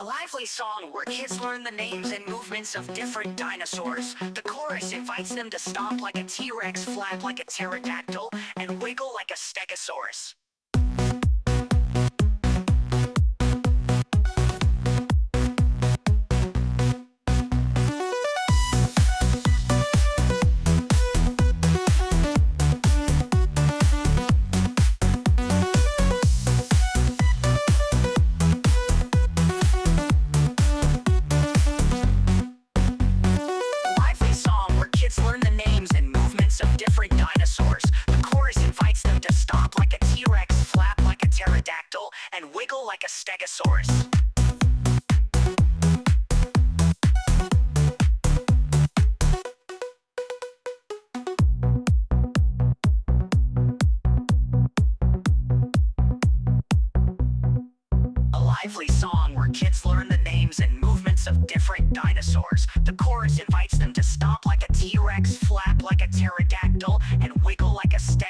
A lively song where kids learn the names and movements of different dinosaurs. The chorus invites them to stomp like a T-Rex, flap like a pterodactyl, and wiggle like a stegosaurus. Learn the names and movements of different dinosaurs. The chorus invites them to stomp like a T-Rex, flap like a pterodactyl, and wiggle like a stegosaurus. A lively song where kids learn the names and movements of different dinosaurs. The chorus invites them to stomp like a T-Rex, flap like a pterodactyl, and wiggle like a stegosaurus.